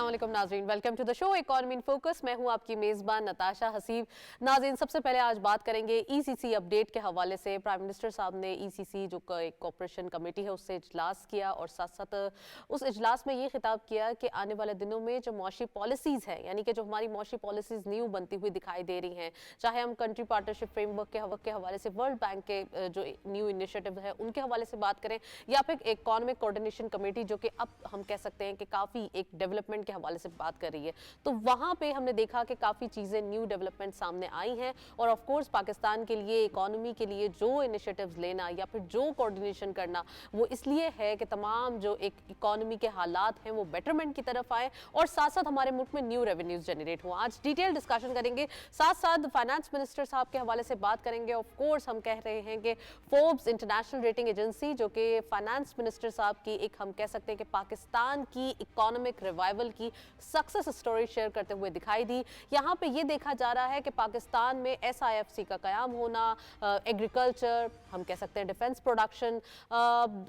अस्सलाम वालेकुम नाज़रीन, welcome to the show economy in focus. मैं हूं आपकी मेज़बान नताशा हसीब। नाज़रीन, सबसे पहले आज बात करेंगे ईसीसी अपडेट के हवाले से। प्राइम मिनिस्टर साहब ने ईसीसी जो एक कॉपरेशन कमेटी है उससे इजलास किया और साथ साथ उस इजलास में ये खिताब किया कि आने वाले दिनों में जो मुआशी पॉलिसीज़ हैं, यानी कि जो हमारी मुआशी पॉलिसीज़ न्यू बनती हुई दिखाई दे रही हैं, चाहे हम कंट्री पार्टनरशिप फ्रेमवर्क के हवाले से वर्ल्ड बैंक के जो न्यू इनिशिएटिव है उनके हवाले से बात करें, या फिर इकोनॉमिक कोऑर्डिनेशन कमेटी जो कि अब हम कह सकते हैं कि काफ़ी एक डेवलपमेंट के हवाले से बात कर रही है, तो वहां पे हमने देखा कि काफ़ी चीज़ें न्यू डेवलपमेंट सामने आई हैं। और ऑफ कोर्स पाकिस्तान के लिए, इकोनॉमी के लिए जो इनिशिएटिव्स लेना या फिर जो कोऑर्डिनेशन करना, वो इसलिए है कि तमाम जो एक इकोनॉमी के हालात हैं वो बेटरमेंट की तरफ आए और साथ साथ हमारे मुल्क में न्यू रेवेन्यूज जनरेट हो। आज डिटेल डिस्कशन करेंगे, साथ साथ फाइनेंस मिनिस्टर साहब के हवाले से बात करेंगे। ऑफ कोर्स हम कह रहे हैं कि फोर्ब्स इंटरनेशनल रेटिंग एजेंसी जो कि फाइनेंस मिनिस्टर साहब की एक हम कह सकते हैं कि पाकिस्तान की इकोनॉमिक रिवाइवल की सक्सेस स्टोरी शेयर करते हुए दिखाई दी। यहाँ पे ये देखा जा रहा है कि पाकिस्तान में SIFC का कयाम होना, एग्रीकल्चर, हम कह सकते हैं डिफेंस प्रोडक्शन,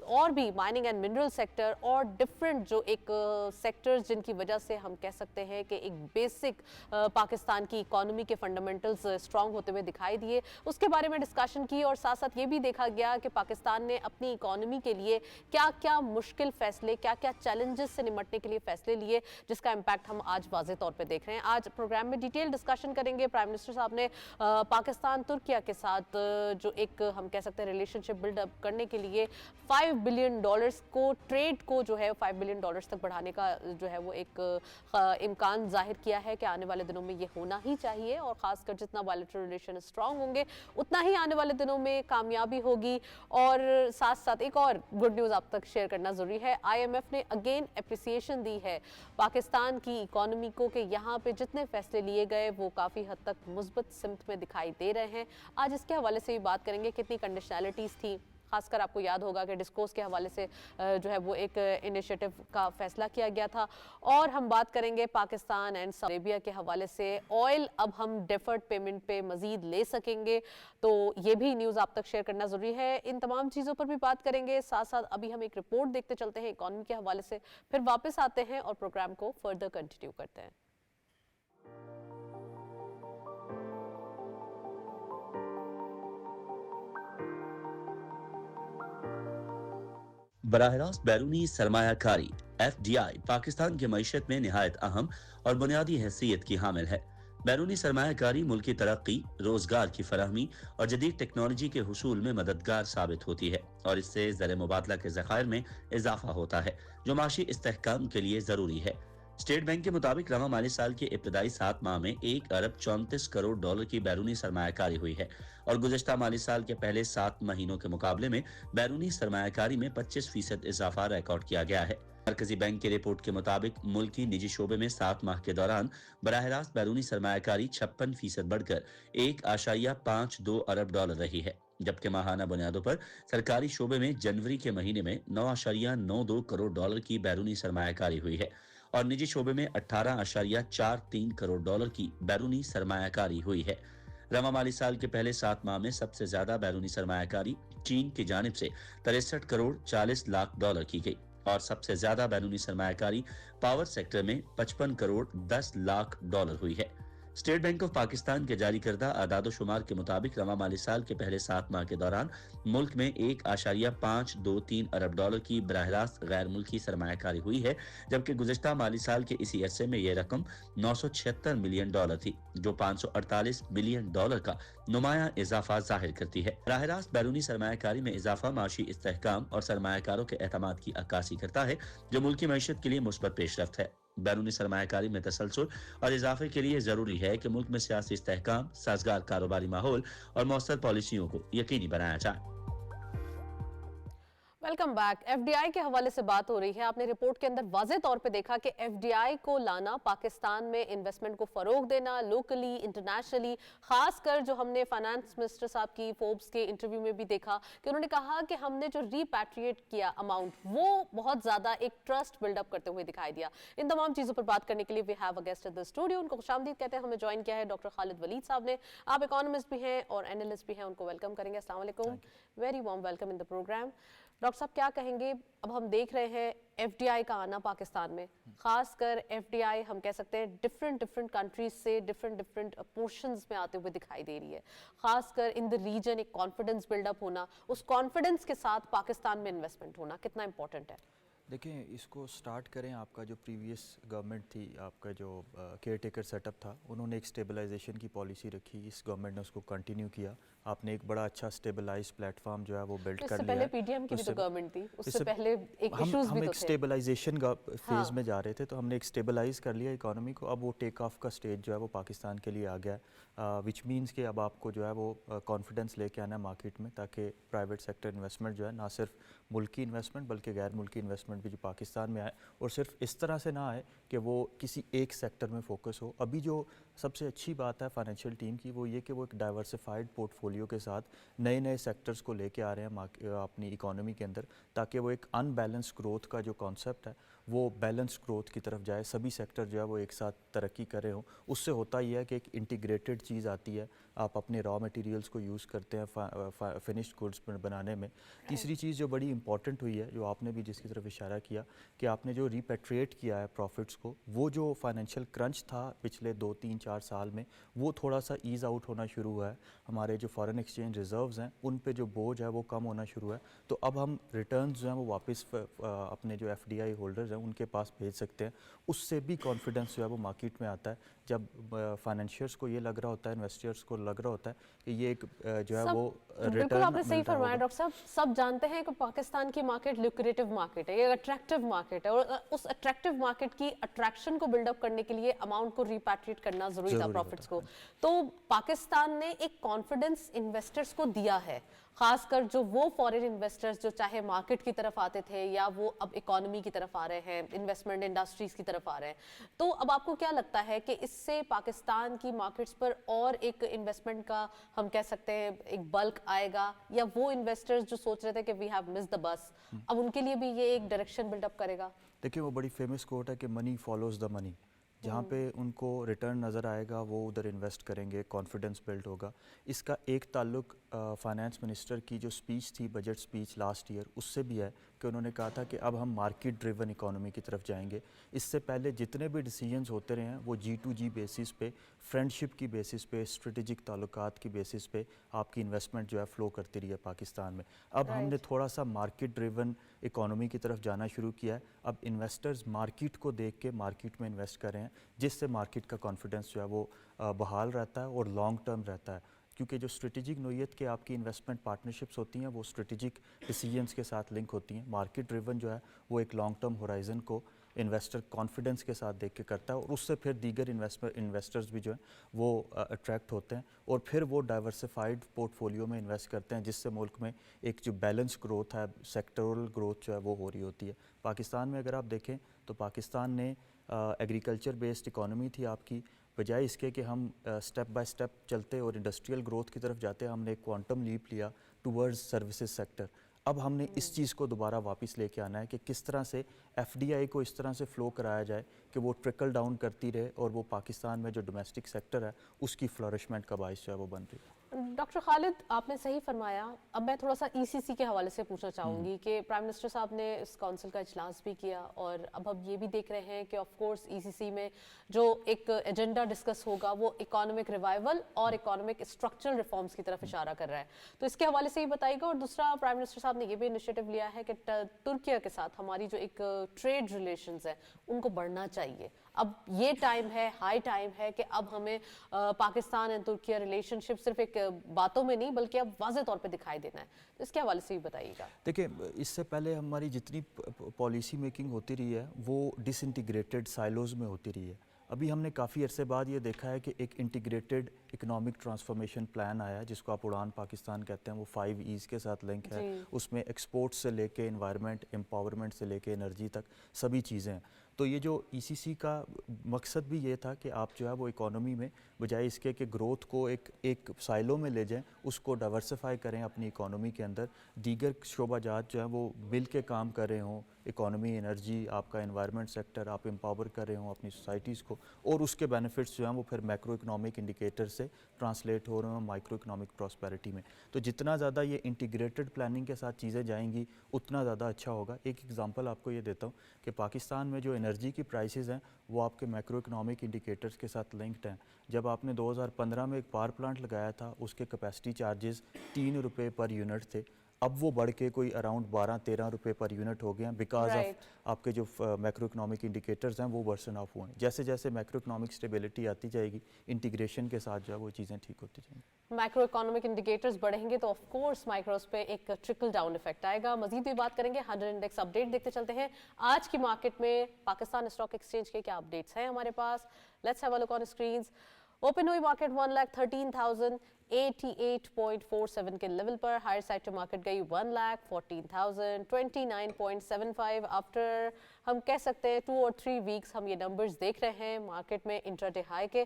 और भी माइनिंग एंड मिनरल सेक्टर और डिफरेंट जो एक सेक्टर्स जिनकी वजह से हम कह सकते हैं कि एक बेसिक पाकिस्तान की इकोनॉमी के फंडामेंटल्स स्ट्रांग होते हुए दिखाई दिए, उसके बारे में डिस्कशन की। और साथ साथ ये भी देखा गया कि पाकिस्तान ने अपनी इकोनॉमी के लिए क्या क्या मुश्किल फैसले, क्या क्या चैलेंजेस से निमटने के लिए फैसले लिए, जिसका इंपैक्ट हम आज वाज़े तौर पे देख रहे हैं। आज प्रोग्राम में डिटेल डिस्कशन करेंगे। प्राइम मिनिस्टर साहब ने पाकिस्तान तुर्किया के साथ जो एक हम कह सकते हैं रिलेशनशिप बिल्डअप करने के लिए $5 बिलियन को, ट्रेड को जो है $5 बिलियन तक बढ़ाने का जो है वो एक इम्कान जाहिर किया है कि आने वाले दिनों में ये होना ही चाहिए। और खासकर जितना बायलैटरल रिलेशन स्ट्रांग होंगे उतना ही आने वाले दिनों में कामयाबी होगी। और साथ साथ एक और गुड न्यूज़ आप तक शेयर करना ज़रूरी है। IMF ने अगेन एप्रिसिएशन दी है पाकिस्तान की इकोनॉमी को कि यहाँ पे जितने फैसले लिए गए वो काफ़ी हद तक मुस्बत सिमत में दिखाई दे रहे हैं। आज इसके हवाले से भी बात करेंगे, कितनी कंडीशनैलिटीज़ थी। खासकर आपको याद होगा कि डिस्कोर्स के हवाले से जो है वो एक इनिशिएटिव का फैसला किया गया था। और हम बात करेंगे पाकिस्तान एंड सऊदी अरेबिया के हवाले से, ऑयल अब हम डेफर्ड पेमेंट पे मजीद ले सकेंगे, तो ये भी न्यूज़ आप तक शेयर करना ज़रूरी है। इन तमाम चीज़ों पर भी बात करेंगे। साथ साथ अभी हम एक रिपोर्ट देखते चलते हैं इकॉनमी के हवाले से, फिर वापस आते हैं और प्रोग्राम को फर्दर कंटिन्यू करते हैं। बराह रास्त बैरूनी सरमायाकारी FDI पाकिस्तान की मईशत में निहायत अहम और बुनियादी हैसियत की हामिल है। बैरूनी सरमायाकारी मुल्क की तरक्की, रोजगार की फराहमी और जदीद टेक्नोलॉजी के हुसूल में मददगार साबित होती है और इससे ज़र मुबादला के ज़खायर में इजाफा होता है जो माशी इस्तेहकाम के लिए ज़रूरी है। स्टेट बैंक के मुताबिक रवा माली साल के इब्तदाई 7 माह में $1 अरब 34 करोड़ की बैरूनी सरमायाकारी हुई है और गुज़श्ता माली साल के पहले 7 महीनों के मुकाबले में बैरूनी सरमायाकारी में 25% इजाफा रिकॉर्ड किया गया है। मरकजी बैंक की रिपोर्ट के मुताबिक मुल्की निजी शोबे में 7 माह के दौरान बराह रास्त बैरूनी सरमायाकारी 56% बढ़कर $1.52 अरब रही है, जबकि माहाना बुनियादों पर सरकारी शोबे में जनवरी के महीने में $9.92 करोड़ की बैरूनी सरमायाकारी हुई है और निजी शोबे में $18.43 करोड़ की बैरूनी सरमायाकारी हुई है। रवा माली साल के पहले 7 माह में सबसे ज्यादा बैरूनी सरमायाकारी चीन की जानिब से $63 करोड़ 40 लाख की गई और सबसे ज्यादा बैरूनी सरमायाकारी पावर सेक्टर में $55 करोड़ 10 लाख हुई है। स्टेट बैंक ऑफ पाकिस्तान के जारी करदा आदाद शुमार के मुताबिक रवा माली साल के पहले 7 माह के दौरान मुल्क में $1.523 अरब की बराह रास्त गैर मुल्की सरमायाकारी हुई है, जबकि गुज़श्ता माली साल के इसी अरसे में यह रकम $976 मिलियन थी, जो $548 बिलियन का नुमाया इजाफा जाहिर करती है। बराह रास्त बैरूनी सरमायाकारी में इजाफा माशी इस्तेहकाम और सरमायाकारों के एतमाद की अक्कासी करता है, जो मुल्की मईशत के लिए मुस्बत पेशरफ्त है। बैरूनी सरमायाकारी में तसलसल और इजाफे के लिए जरूरी है कि मुल्क में सियासी इस्तेहकाम, साजगार कारोबारी माहौल और मौसर पॉलिसियों को यकीनी बनाया जाए। Welcome back. FDI के हवाले से बात हो रही है। आपने रिपोर्ट के अंदर वाज़े तौर पे देखा कि FDI को लाना, पाकिस्तान में इन्वेस्टमेंट को फरोग देना, लोकली इंटरनेशनली, खासकर जो हमने फाइनेंस मिनिस्टर साहब की फोर्ब्स के इंटरव्यू में भी देखा कि उन्होंने कहा कि हमने जो रीपैट्रिएट किया अमाउंट वो बहुत ज्यादा एक ट्रस्ट बिल्डअप करते हुए दिखाई दिया। इन तमाम चीजों पर बात करने के लिए we have a guest in the studio. उनको खुशामदीद कहते हैं। हमें ज्वाइन किया है डॉक्टर खालिद वलीद साहब ने। आप इकोनॉमिस्ट भी हैं और एनालिस्ट भी हैं, उनको वेलकम करेंगे। अस्सलाम वालेकुम, very warm welcome in the programme. Doctor doctor साहब क्या कहेंगे, अब हम देख रहे हैं एफडीआई का आना पाकिस्तान में, खास कर एफडीआई हम कह सकते हैं डिफरेंट कंट्रीज से डिफरेंट पोर्शंस में आते हुए दिखाई दे रही है, खास कर इन द रीजन एक कॉन्फिडेंस बिल्डअप होना, उस कॉन्फिडेंस के साथ पाकिस्तान में इन्वेस्टमेंट होना कितना इंपॉर्टेंट है? देखिए, इसको स्टार्ट करें, आपका जो प्रीवियस गवर्नमेंट थी, आपका जो केयर टेकर सेटअप था, उन्होंने एक स्टेबलाइजेशन की पॉलिसी रखी, इस गवर्नमेंट ने उसको कंटिन्यू किया। आपने एक बड़ा अच्छा स्टेबलाइज प्लेटफॉर्म जो है वो बिल्ड कर लिया। इससे पहले पीडीएम की भी तो गवर्नमेंट थी, उससे पहले एक इश्यूज भी हम तो एक थे। स्टेबलाइजेशन फेज में जा रहे थे, तो हमने एक स्टेबलाइज कर लिया इकोनॉमी को। अब वो टेक ऑफ का स्टेज जो है वो पाकिस्तान के लिए आ गया है, विच मीन्स कि अब आपको जो है वो कॉन्फिडेंस लेके आना है मार्केट में, ताकि प्राइवेट सेक्टर इन्वेस्टमेंट जो है, ना सिर्फ मुल्की इन्वेस्टमेंट बल्कि गैर मुल्की इन्वेस्टमेंट भी जो पाकिस्तान में आए, और सिर्फ इस तरह से ना आए कि वो किसी एक सेक्टर में फोकस हो। अभी जो सबसे अच्छी बात है फाइनेंशियल टीम की, वो ये कि वो एक डाइवर्सिफाइड पोर्टफोलियो के साथ नए नए सेक्टर्स को लेके आ रहे हैं अपनी इकोनॉमी के अंदर, ताकि वो एक अनबैलेंस ग्रोथ का जो कॉन्सेप्ट है वो बैलेंस ग्रोथ की तरफ जाए, सभी सेक्टर जो है वो एक साथ तरक्की कर रहे हों। उससे होता ही है कि एक इंटीग्रेटेड चीज़ आती है, आप अपने रॉ मटेरियल्स को यूज़ करते हैं फिनिश्ड गुड्स बनाने में। तीसरी चीज़ जो बड़ी इंपॉर्टेंट हुई है, जो आपने भी जिसकी तरफ इशारा किया, कि आपने जो रिपेट्रिएट किया है प्रॉफिट्स को, वो जो फाइनेंशियल क्रंच था पिछले 2-3-4 साल में, वो थोड़ा सा ईज़ आउट होना शुरू हुआ है। हमारे जो फॉरेन एक्सचेंज रिजर्व्स हैं उन पे जो बोझ है वो कम होना शुरू है। तो अब हम रिटर्न्स जो हैं वो वापस अपने जो एफडीआई होल्डर्स हैं उनके पास भेज सकते हैं। उससे भी कॉन्फिडेंस जो है वो मार्केट में आता है, जब फाइनेंशियर्स को ये लग रहा होता है, इन्वेस्टर्स को लग रहा होता है कि ये एक जो है वो बिल्कुल आपने सही फरमाया डॉक्टर साहब। सब जानते हैं कि पाकिस्तान की मार्केट लुक्रेटिव मार्केट है, ये अट्रैक्टिव मार्केट है, और उस अट्रैक्टिव मार्केट की अट्रैक्शन को बिल्डअप करने के लिए अमाउंट को रिपैट्रिएट करना जरूरी था, प्रॉफिट्स को। तो पाकिस्तान ने एक कॉन्फिडेंस इन्वेस्टर्स को दिया है, खासकर जो वो फॉरेन इन्वेस्टर्स जो चाहे मार्केट की तरफ आते थे या वो अब इकोनॉमी की तरफ आ रहे हैं, इन्वेस्टमेंट इंडस्ट्रीज की तरफ आ रहे हैं। तो अब आपको क्या लगता है कि इससे पाकिस्तान की मार्केट्स पर और एक इन्वेस्टमेंट का हम कह सकते हैं एक बल्क आएगा, या वो इन्वेस्टर्स जो सोच रहे थे कि we have missed the bus, अब उनके लिए भी ये एक डायरेक्शन बिल्डअप करेगा? देखिए, वो बड़ी फेमस कोट है कि मनी फॉलोज द मनी। जहाँ पे उनको रिटर्न नज़र आएगा वो उधर इन्वेस्ट करेंगे, कॉन्फिडेंस बिल्ड होगा। इसका एक ताल्लुक फाइनेंस मिनिस्टर की जो स्पीच थी, बजट स्पीच लास्ट ईयर, उससे भी है कि उन्होंने कहा था कि अब हम मार्केट ड्रिवन इकोनॉमी की तरफ जाएंगे। इससे पहले जितने भी डिसीजंस होते रहे हैं वो G2G बेसिस पे, फ्रेंडशिप की बेसिस पे, स्ट्रेटेजिक ताल्लुकात की बेसिस पे आपकी इन्वेस्टमेंट जो है फ़्लो करती रही है पाकिस्तान में। अब हमने थोड़ा सा मार्केट ड्रिवन इकोनॉमी की तरफ जाना शुरू किया है। अब इन्वेस्टर्स मार्केट को देख के मार्केट में इन्वेस्ट कर रहे हैं, जिससे मार्केट का कॉन्फिडेंस जो है वो बहाल रहता है और लॉन्ग टर्म रहता है। क्योंकि जो स्ट्रेटेजिक नोयत के आपकी इन्वेस्टमेंट पार्टनरशिप्स होती हैं वो स्ट्रेटेजिक डिसीजंस के साथ लिंक होती हैं। मार्केट ड्रिवन जो है वो एक लॉन्ग टर्म होराइजन को इन्वेस्टर कॉन्फिडेंस के साथ देख के करता है, और उससे फिर दीगर इन्वेस्टर्स भी जो हैं वो अट्रैक्ट होते हैं, और फिर वो डाइवर्सिफाइड पोर्टफोलियो में इन्वेस्ट करते हैं, जिससे मुल्क में एक जो बैलेंस ग्रोथ है, सेक्टरल ग्रोथ जो है वो हो रही होती है। पाकिस्तान में अगर आप देखें तो पाकिस्तान ने एग्रीकल्चर बेस्ड इकोनॉमी थी आपकी, बजाय इसके कि हम स्टेप बाय स्टेप चलते और इंडस्ट्रियल ग्रोथ की तरफ जाते, हमने एक क्वांटम लीप लिया टूवर्ड्स सर्विसेज सेक्टर। अब हमने इस चीज़ को दोबारा वापस लेके आना है कि किस तरह से एफडीआई को इस तरह से फ़्लो कराया जाए कि वो ट्रिकल डाउन करती रहे, और वो पाकिस्तान में जो डोमेस्टिक सेक्टर है उसकी फ्लरिशमेंट का बाइस जो है वो बन रही है। डॉक्टर खालिद, आपने सही फरमाया। अब मैं थोड़ा सा ईसीसी के हवाले से पूछना चाहूँगी कि प्राइम मिनिस्टर साहब ने इस काउंसिल का इजलास भी किया, और अब हम ये भी देख रहे हैं कि ऑफ कोर्स ईसीसी में जो एक एजेंडा डिस्कस होगा वो इकोनॉमिक रिवाइवल और इकोनॉमिक स्ट्रक्चरल रिफॉर्म्स की तरफ इशारा कर रहा है। तो इसके हवाले से ही बताइएगा। और दूसरा, प्राइम मिनिस्टर साहब ने ये भी इनिशिएटिव लिया है कि तुर्की के साथ हमारी जो एक ट्रेड रिलेशंस है उनको बढ़ना चाहिए। अब ये टाइम है, हाई टाइम है कि अब हमें पाकिस्तान एंड तुर्की रिलेशनशिप सिर्फ एक बातों में नहीं बल्कि अब वाज़े तौर पे दिखाई देना है। तो इसके हवाले से भी बताइएगा। देखिए, इससे पहले हमारी जितनी पॉलिसी मेकिंग होती रही है वो डिसइंटीग्रेटेड साइलोज में होती रही है। अभी हमने काफ़ी अरसे बाद ये देखा है कि एक इंटीग्रेटेड इकोनॉमिक ट्रांसफॉर्मेशन प्लान आया है, जिसको आप उड़ान पाकिस्तान कहते हैं। वो 5 E's के साथ लिंक है, उसमें एक्सपोर्ट से लेके एनवायरनमेंट, एम्पावरमेंट से लेके एनर्जी तक सभी चीज़ें हैं। تو یہ جو ECC کا مقصد بھی یہ تھا کہ آپ جو ہے وہ اکانومی میں بجائے اس کے کہ گروتھ کو ایک سائلوں میں لے جائیں، اس کو ڈائیورسفائی کریں اپنی اکانومی کے اندر، دیگر شعبہ جات جو ہیں وہ مل کے کام کر رہے ہوں، اکانومی، انرجی، آپ کا انوائرمنٹ سیکٹر، آپ امپاور کر رہے ہوں اپنی سوسائٹیز کو، اور اس کے بینیفٹس جو ہیں وہ پھر میکرو اکنامک انڈیکیٹر سے ٹرانسلیٹ ہو رہے ہیں مائکرو اکنامک پراسپیرٹی میں۔ تو جتنا زیادہ یہ انٹیگریٹڈ پلاننگ کے ساتھ چیزیں جائیں گی اتنا زیادہ اچھا ہوگا۔ ایک ایگزامپل آپ کو یہ دیتا ہوں کہ پاکستان میں جو انرجی کی پرائسز ہیں وہ آپ کے میکرو اکنامک انڈیکیٹرز کے ساتھ لنکڈ ہیں۔ جب آپ نے 2015 میں ایک پاور پلانٹ لگایا تھا، اس کے کیپیسٹی چارجز 3 روپے پر یونٹ تھے، اب وہ بڑھ کے کوئی اراؤنڈ 12-13 روپے پر یونٹ ہو گئے ہیں، بیکاز آف آپ کے جو میکرو اکنامک انڈیکیٹرز ہیں وہ ورسن آف ہوئے ہیں۔ جیسے جیسے میکرو اکنامک اسٹیبلٹی آتی جائے گی، انٹیگریشن کے ساتھ جو ہے وہ چیزیں ٹھیک ہوتی جائیں گی۔ میکرو اکانومک انڈیکیٹرز بڑھیں گے تو آف کورس مائکروز پہ ایک ٹرکل ڈاؤن افیکٹ آئے گا۔ مزید بھی بات کریں گے، 100 انڈیکس اپڈیٹ دیکھتے چلتے ہیں آج کی مارکیٹ میں پاکستان اسٹاک ایکسچینج کے کیا اپڈیٹس ہیں ہمارے پاس۔ Let's have a look on screens. Open ہوئی مارکیٹ 1,13,088.47 کے لیول پر، ہائر سائڈ ٹو مارکیٹ گئی 1,14,029.75 آفٹر ہم کہہ سکتے ہیں 2 اور 3 ویکس ہم یہ نمبرز دیکھ رہے ہیں مارکیٹ میں انٹراڈے ہائی کے۔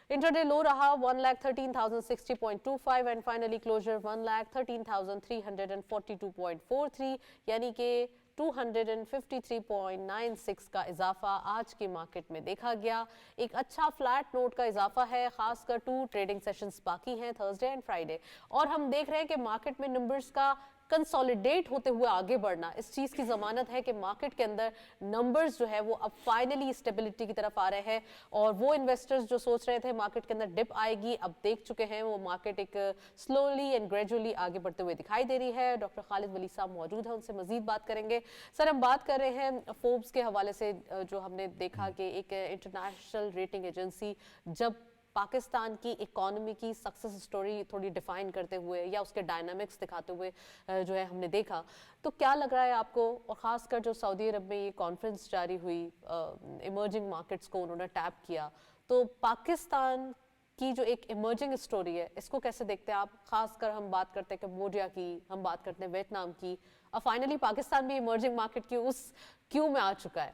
انٹراڈے لو رہا 1,13,060.25 اینڈ فائنلی کلوزر 1,13,342.43 یعنی کہ 253.96 کا اضافہ آج کی مارکیٹ میں دیکھا گیا۔ ایک اچھا فلیٹ نوٹ کا اضافہ ہے، خاص کر 2 ٹریڈنگ سیشنز باقی ہیں تھرسڈے اینڈ فرائیڈے، اور ہم دیکھ رہے ہیں کہ مارکیٹ میں نمبرز کا کنسولیڈیٹ ہوتے ہوئے آگے بڑھنا اس چیز کی ضمانت ہے کہ مارکیٹ کے اندر نمبرز جو ہے وہ اب فائنلی اسٹیبلٹی کی طرف آ رہے ہیں، اور وہ انویسٹرز جو سوچ رہے تھے مارکیٹ کے اندر ڈپ آئے گی، اب دیکھ چکے ہیں وہ مارکیٹ ایک سلولی اینڈ گریجولی آگے بڑھتے ہوئے دکھائی دے رہی ہے۔ ڈاکٹر خالد ولی صاحب موجود ہیں، ان سے مزید بات کریں گے۔ سر ہم بات کر رہے ہیں فوربس کے حوالے سے، جو ہم نے دیکھا کہ ایک انٹرنیشنل ریٹنگ ایجنسی جب پاکستان کی اکانومی کی سکسس سٹوری تھوڑی ڈیفائن کرتے ہوئے یا اس کے ڈائنامکس دکھاتے ہوئے جو ہے ہم نے دیکھا، تو کیا لگ رہا ہے آپ کو، اور خاص کر جو سعودی عرب میں یہ کانفرنس جاری ہوئی، ایمرجنگ مارکیٹس کو انہوں نے ٹیپ کیا، تو پاکستان کی جو ایک ایمرجنگ سٹوری ہے اس کو کیسے دیکھتے ہیں آپ؟ خاص کر ہم بات کرتے ہیں کمبوڈیا کی، ہم بات کرتے ہیں ویتنام کی، اور فائنلی پاکستان بھی ایمرجنگ مارکیٹ کی اس کیو میں آ چکا ہے۔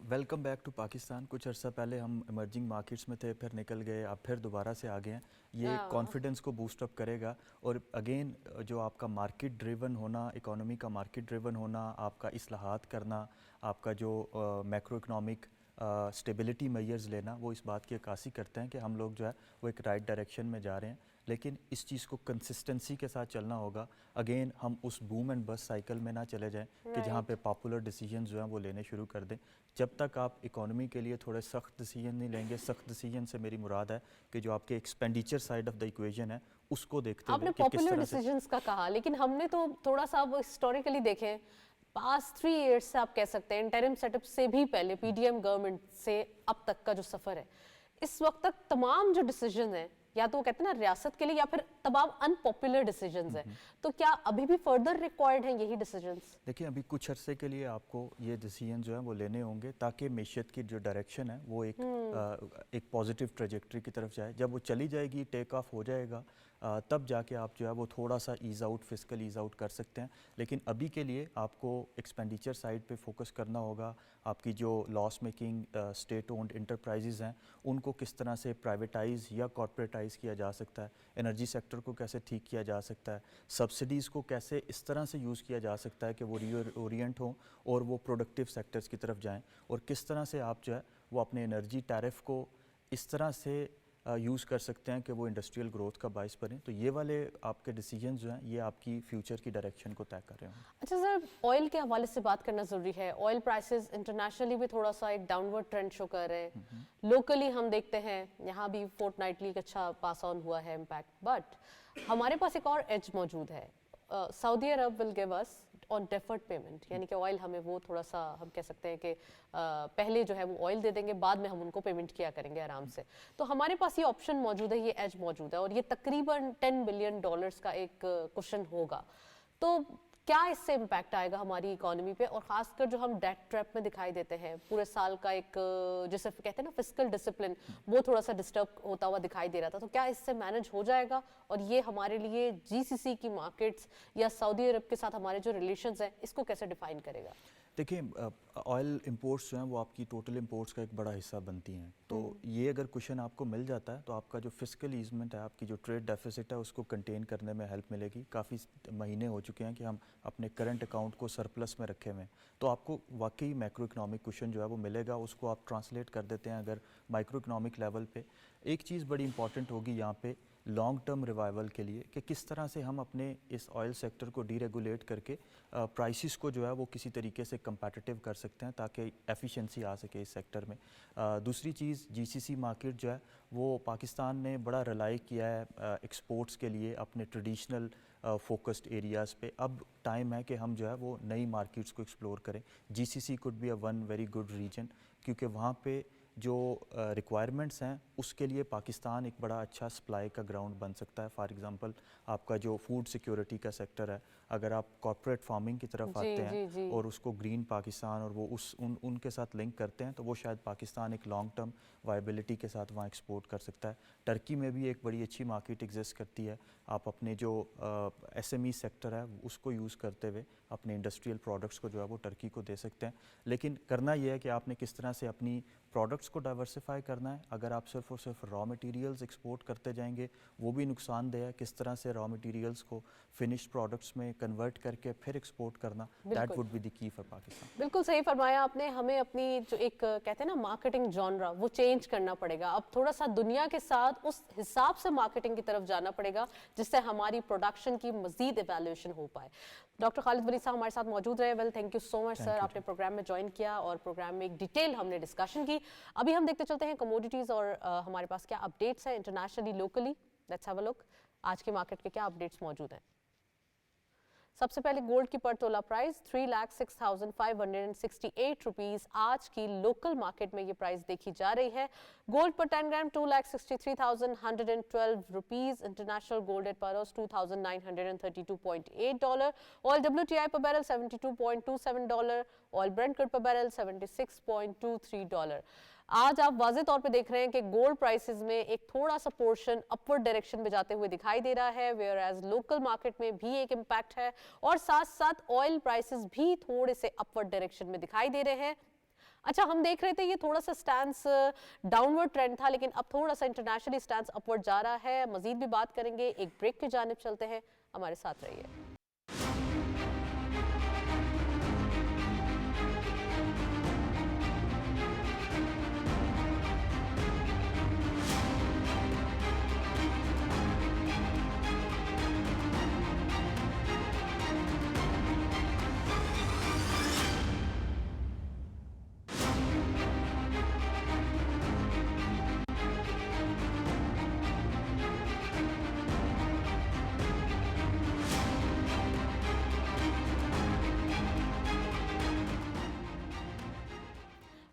Welcome back to Pakistan. کچھ عرصہ پہلے ہم ایمرجنگ مارکیٹس میں تھے، پھر نکل گئے، اب پھر دوبارہ سے آ گئے ہیں۔ یہ کانفیڈنس کو بوسٹ اپ کرے گا، اور اگین جو آپ کا مارکیٹ ڈریون ہونا، اکانومی کا مارکیٹ ڈریون ہونا، آپ کا اصلاحات کرنا، آپ کا جو میکرو اکنامک اسٹیبلٹی میئرز لینا، وہ اس بات کی عکاسی کرتے ہیں کہ ہم لوگ جو ہے وہ ایک رائٹ ڈائریکشن میں جا رہے ہیں، لیکن اس چیز کو کنسسٹنسی کے ساتھ چلنا ہوگا۔ اگین ہم اس بوم اینڈ بس سائیکل میں نہ چلے جائیں کہ جہاں پہ پاپولر ڈیسیجنز جو ہیں وہ لینے شروع کر دیں۔ جب تک آپ اکانومی کے لیے تھوڑے سخت ڈیسیجن نہیں لیں گے، سخت ڈیسیجن سے میری مراد ہے کہ جو آپ کے expenditure side of the equation ہے اس کو دیکھتے آپ نے ہوئے کہ کس پاپولر طرح سے ڈیسیجنز کا کہا، لیکن ہم نے تو تھوڑا سا اب ہسٹوریکلی دیکھیں، پاسٹ 3 ایئرس سے آپ کہہ سکتے ہیں انٹرم سیٹ اپ سے بھی پہلے پی ڈی ایم گورنمنٹ سے اب تک کا جو سفر ہے، اس وقت تک تمام جو ڈیسیجن ہیں، یا تو وہ کہتے ہیں نا ریاست کے لیے، یا پھر تمام ان پاپولر ڈیسیجنز ہیں، تو کیا ابھی بھی فردر ریکوائرڈ ہیں یہی ڈیسیجنز؟ دیکھیں ابھی کچھ عرصے کے لیے آپ کو یہ ڈیسیجن جو ہیں وہ لینے ہوں گے تاکہ معیشت کی جو ڈائریکشن ہے وہ ایک پازیٹیو ٹریجیکٹری کی طرف جائے۔ جب وہ چلی جائے گی، ٹیک آف ہو جائے گا، تب جا کے آپ جو ہے وہ تھوڑا سا as out, fiscal as out کر سکتے ہیں، لیکن ابھی کے لیے آپ کو ایکسپینڈیچر سائڈ پہ فوکس کرنا ہوگا۔ آپ کی جو لاس میکنگ اسٹیٹ اونڈ انٹرپرائزز ہیں ان کو کس طرح سے پرائیویٹائز یا کارپوریٹائز کیا جا سکتا ہے، انرجی سیکٹر کو کیسے ٹھیک کیا جا سکتا ہے، سبسڈیز کو کیسے اس طرح سے یوز کیا جا سکتا ہے کہ وہ ری اورینٹ ہوں اور وہ پروڈکٹیو سیکٹرز کی طرف جائیں، اور کس طرح سے آپ جو ہے وہ اپنے انرجی ٹیرف کو اس طرح سے یوز کر سکتے ہیں کہ وہ انڈسٹریل گروتھ کا باعث بنے۔ تو یہ والے آپ کے ڈیسیجنز جو ہیں یہ آپ کی فیوچر کی ڈائریکشن کو طے کر رہے ہوں۔ اچھا سر، آئل کے حوالے سے بات کرنا ضروری ہے۔ آئل پرائسز انٹرنیشنلی بھی تھوڑا سا ایک ڈاؤن ورڈ ٹرینڈ شو کر رہے ہیں، لوکلی ہم دیکھتے ہیں یہاں بھی فورٹ نائٹلی ایک اچھا پاس آن ہوا ہے امپیکٹ، بٹ ہمارے پاس ایک اور ایج موجود ہے۔ Saudi Arab will give us on deferred payment, یعنی کہ آئل ہمیں وہ تھوڑا سا ہم کہہ سکتے ہیں کہ پہلے جو ہے وہ آئل دے دیں گے، بعد میں ہم ان کو پیمنٹ کیا کریں گے آرام سے۔ تو ہمارے پاس یہ آپشن موجود ہے، یہ ایج موجود ہے، اور یہ تقریباً $10 بلین کا ایک کوشن ہوگا۔ تو کیا اس سے امپیکٹ آئے گا ہماری اکانومی پہ، اور خاص کر جو ہم ڈیٹ ٹریپ میں دکھائی دیتے ہیں پورے سال کا ایک جسے کہتے ہیں نا فسکل ڈسپلن، وہ تھوڑا سا ڈسٹرب ہوتا ہوا دکھائی دے رہا تھا، تو کیا اس سے مینج ہو جائے گا، اور یہ ہمارے لیے جی سی سی کی مارکیٹس یا سعودی عرب کے ساتھ ہمارے جو ریلیشنز ہیں اس کو کیسے ڈیفائن کرے گا؟ देखिए ऑयल इंपोर्ट्स जो हैं वो आपकी टोटल इंपोर्ट्स का एक बड़ा हिस्सा बनती हैं, तो ये अगर क्वेश्चन आपको मिल जाता है तो आपका जो फिस्कल ईजमेंट है, आपकी जो ट्रेड डेफिसिट है, उसको कंटेन करने में हेल्प मिलेगी। काफ़ी महीने हो चुके हैं कि हम अपने करंट अकाउंट को सरप्लस में रखे हुए हैं, तो आपको वाकई मैक्रो इकोनॉमिक क्वेश्चन जो है वो मिलेगा। उसको आप ट्रांसलेट कर देते हैं अगर माइक्रो इकोनॉमिक लेवल पे। एक चीज़ बड़ी इंपॉर्टेंट होगी यहाँ पे लॉन्ग टर्म रिवाइवल के लिए कि किस तरह से हम अपने इस ऑयल सेक्टर को डीरेगुलेट करके प्राइसेस को जो है वो किसी तरीके से कंपेटिटिव कर सकते हैं ताकि एफिशिएंसी आ सके इस सेक्टर में। दूसरी चीज़ जीसीसी मार्केट जो है वो पाकिस्तान ने बड़ा रिलाई किया है एक्सपोर्ट्स के लिए अपने ट्रेडिशनल फोकस्ड एरियाज़ पे। अब टाइम है कि हम जो है वो नई मार्केट्स को एक्सप्लोर करें। GCC could be a one very good region, क्योंकि वहाँ पे जो रिक्वायरमेंट्स हैं उसके लिए पाकिस्तान एक बड़ा अच्छा सप्लाई का ग्राउंड बन सकता है। फॉर एग्जांपल आपका जो फूड सिक्योरिटी का सेक्टर है, अगर आप कॉर्पोरेट फार्मिंग की तरफ आते हैं और उसको ग्रीन पाकिस्तान और वो उनके साथ लिंक करते हैं, तो वो शायद पाकिस्तान एक लॉन्ग टर्म वायबिलिटी के साथ वहाँ एक्सपोर्ट कर सकता है। टर्की में भी एक बड़ी अच्छी मार्केट एग्जिस्ट करती है। आप अपने जो SME सेक्टर है उसको यूज़ करते हुए अपने इंडस्ट्रियल प्रोडक्ट्स को जो है वो टर्की को दे सकते हैं। लेकिन करना ये है कि आपने किस तरह से अपनी प्रोडक्ट्स को डाइवर्सिफाई करना है। अगर आप सिर्फ और सिर्फ रॉ मटेरियल्स एक्सपोर्ट करते जाएंगे वो भी नुकसानदेह है। किस तरह से रॉ मटेरियल्स को फिनिश्ड प्रोडक्ट्स में कन्वर्ट करके फिर एक्सपोर्ट करना, that would be the key for Pakistan. बिल्कुल सही फरमाया आपने। हमें अपनी जो एक कहते हैं ना मार्केटिंग जॉनरा वो चेंज करना पड़ेगा। अब थोड़ा सा दुनिया के साथ उस हिसाब से मार्केटिंग की तरफ जाना पड़ेगा जिससे हमारी प्रोडक्शन की मजीद इवैल्यूएशन हो पाए। डॉक्टर खालिद वली साहब हमारे साथ मौजूद रहे। Well, thank you so much sir, आपने प्रोग्राम में ज्वाइन किया और प्रोग्राम में एक डिटेल हमने डिस्कशन की। अभी हम देखते चलते हैं कमोडिटीज़ और हमारे पास क्या अपडेट्स हैं internationally, locally. Let's have a look आज के मार्केट के क्या अपडेट्स मौजूद हैं। सबसे पहले गोल्ड की पर तोला प्राइस 3,06,568 रुपीस आज की लोकल मार्केट में ये प्राइस देखी जा रही है। गोल्ड पर 10 gram 2,63,112 rupees. International gold at per ounce $2,932.8। Oil WTI पर बैरल $72.27। ऑयल ब्रेंट क्रूड पर बैरल $76.23। आज आप वाज़े तौर पे देख रहे हैं कि गोल्ड प्राइसेस में एक थोड़ा सा पोर्शन अपवर्ड डायरेक्शन में जाते हुए दिखाई दे रहा है, वेयर एज लोकल मार्केट में भी एक इम्पैक्ट है और साथ साथ ऑयल प्राइसेस भी थोड़े से अपवर्ड डायरेक्शन में दिखाई दे रहे हैं। अच्छा, हम देख रहे थे ये थोड़ा सा स्टैंस डाउनवर्ड ट्रेंड था, लेकिन अब थोड़ा सा इंटरनेशनली स्टैंस अपवर्ड जा रहा है। मजीद भी बात करेंगे, एक ब्रेक की जानिब चलते हैं, हमारे साथ रहिए।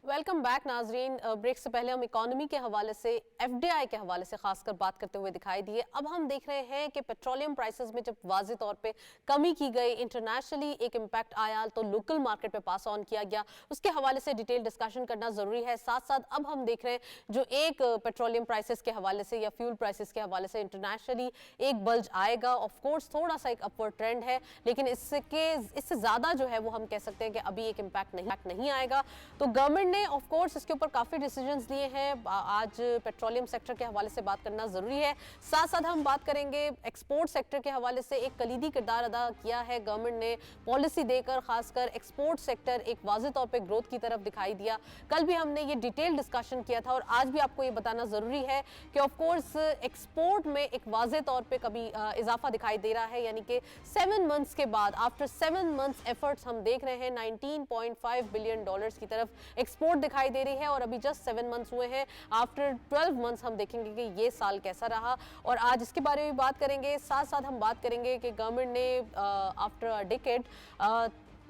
वेलकम बैक नाजरीन। ब्रेक से पहले हम इकोनॉमी के हवाले से, FDI के हवाले से खासकर बात करते हुए दिखाई दिए। अब हम देख रहे हैं कि पेट्रोलियम प्राइसेस में जब वाज़े तौर पे कमी की गई, इंटरनेशनली एक इम्पैक्ट आया तो लोकल मार्केट पे पास ऑन किया गया, उसके हवाले से डिटेल डिस्कशन करना ज़रूरी है। साथ साथ अब हम देख रहे हैं जो एक पेट्रोलियम प्राइसेस के हवाले से या फ्यूल प्राइसेस के हवाले से इंटरनेशनली एक बल्ज आएगा। ऑफकोर्स थोड़ा सा एक अपवर्ड ट्रेंड है, लेकिन इससे ज़्यादा जो है वो हम कह सकते हैं कि अभी एक इम्पैक्ट नहीं आएगा। तो गवर्नमेंट ने ऑफ कोर्स इसके ऊपर काफी डिसीजंस लिए हैं। आज पेट्रोलियम सेक्टर के हवाले से बात करना जरूरी है। साथ साथ हम बात करेंगे एक्सपोर्ट सेक्टर के हवाले से। एक कलीदी किरदार अदा किया है गवर्नमेंट ने पॉलिसी देकर, खासकर एक्सपोर्ट सेक्टर एक वाज़े तौर पे ग्रोथ की तरफ दिखाई दिया। कल भी हमने ये डिटेल डिस्कशन किया था और आज भी आपको ये बताना जरूरी है कि ऑफ कोर्स एक्सपोर्ट में एक वाज़े तौर पे कभी इजाफा दिखाई दे रहा है, यानी कि 7 मंथ्स के बाद, आफ्टर 7 मंथ्स एफर्ट्स हम देख रहे हैं 19.5 बिलियन डॉलर्स की तरफ एक्सपोर्ट दिखाई दे रही है। और अभी जस्ट 7 मंथ्स हुए हैं। आफ्टर 12 मंथ्स हम देखेंगे कि ये साल कैसा रहा और आज इसके बारे में बात करेंगे। साथ साथ हम बात करेंगे कि गवर्नमेंट ने after a decade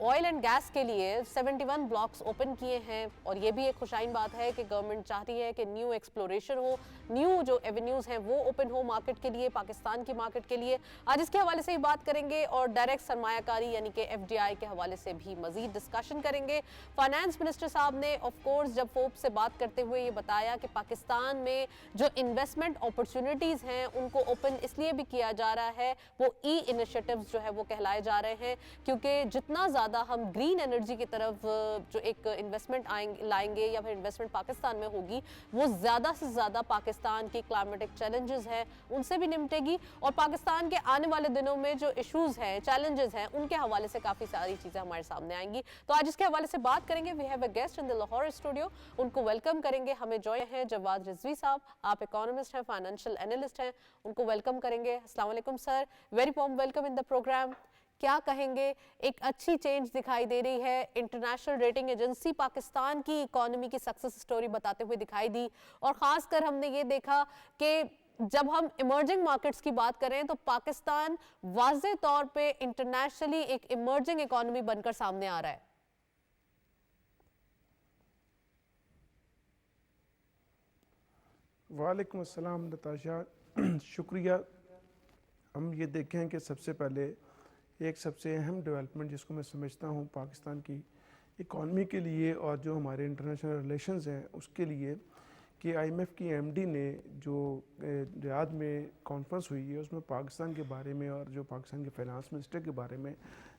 oil and gas के लिए 71 ब्लॉक्स ओपन किए हैं और ये भी एक खुशाइन बात है कि गवर्नमेंट चाहती है कि न्यू एक्सप्लोरेशन हो, न्यू जो एवेन्यूज़ हैं वो ओपन हो मार्केट के लिए, पाकिस्तान की मार्केट के लिए। आज इसके हवाले से ही बात करेंगे और डायरेक्ट सरमायाकारी यानी कि FDI के हवाले से भी मजीद डिस्कशन करेंगे। फाइनेंस मिनिस्टर साहब ने ऑफ कोर्स जब फोर्ब्स से बात करते हुए ये बताया कि पाकिस्तान में जो इन्वेस्टमेंट अपॉर्चुनिटीज़ हैं उनको ओपन इसलिए भी किया जा रहा है, वो इनिशिएटिव्स जो है वो कहलाए जा रहे हैं, क्योंकि जितना ज़्यादा زیادہ ہم گرین انرجی کی طرف جو ایک انویسٹمنٹ لائیں گے یا پھر انویسٹمنٹ پاکستان میں ہوگی وہ زیادہ سے زیادہ پاکستان کی کلائمیٹک چیلنجز ہیں ان سے بھی نمٹے گی اور پاکستان کے آنے والے دنوں میں جو ایشوز ہیں چیلنجز ہیں ان کے حوالے سے کافی ساری چیزیں ہمارے سامنے آئیں گی. تو آج اس کے حوالے سے بات کریں گے. We have a guest in the Lahore studio. ان کو ویلکم کریں گے. ہمیں جوائن ہیں جواد رضوی صاحب. آپ اکانومسٹ ہیں, فائنینشیل اینالسٹ ہیں. ان کو ویلکم کریں گے. السلام علیکم sir, very warm welcome in the programme. کیا کہیں گے, ایک اچھی چینج دکھائی دے رہی ہے. انٹرنیشنل ریٹنگ ایجنسی پاکستان کی اکانومی کی سکسس سٹوری بتاتے ہوئے دکھائی دی اور خاص کر ہم نے یہ دیکھا کہ جب ہم ایمرجنگ مارکیٹس کی بات کریں تو پاکستان واضح طور پہ انٹرنیشنلی ایک ایمرجنگ اکانومی بن کر سامنے آ رہا ہے. وعلیکم السلام نتاشا, شکریہ. ہم یہ دیکھیں کہ سب سے پہلے ایک سب سے اہم ڈیولپمنٹ جس کو میں سمجھتا ہوں پاکستان کی اکانومی کے لیے اور جو ہمارے انٹرنیشنل ریلیشنز ہیں اس کے لیے, کہ آئی ایم ایف کی ایم ڈی نے جو ریاض میں کانفرنس ہوئی ہے اس میں پاکستان کے بارے میں اور جو پاکستان کے فائنانس منسٹر کے بارے میں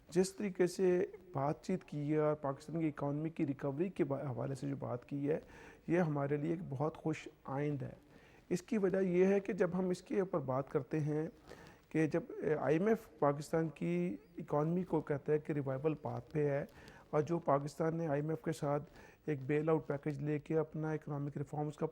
جس طریقے سے بات چیت کی ہے اور پاکستان کی اکانومی کی ریکوری کے حوالے سے جو بات کی ہے یہ ہمارے لیے ایک بہت خوش آئند ہے. اس کی وجہ یہ ہے کہ جب ہم اس کے اوپر بات کرتے ہیں کہ جب آئی ایم ایف پاکستان کی اکانومی کو کہتا ہے کہ ریوائول پاتھ پہ ہے اور جو پاکستان نے آئی ایم ایف کے ساتھ ایک بیل آؤٹ پیکج لے کے اپنا اکنامک ریفارمز کا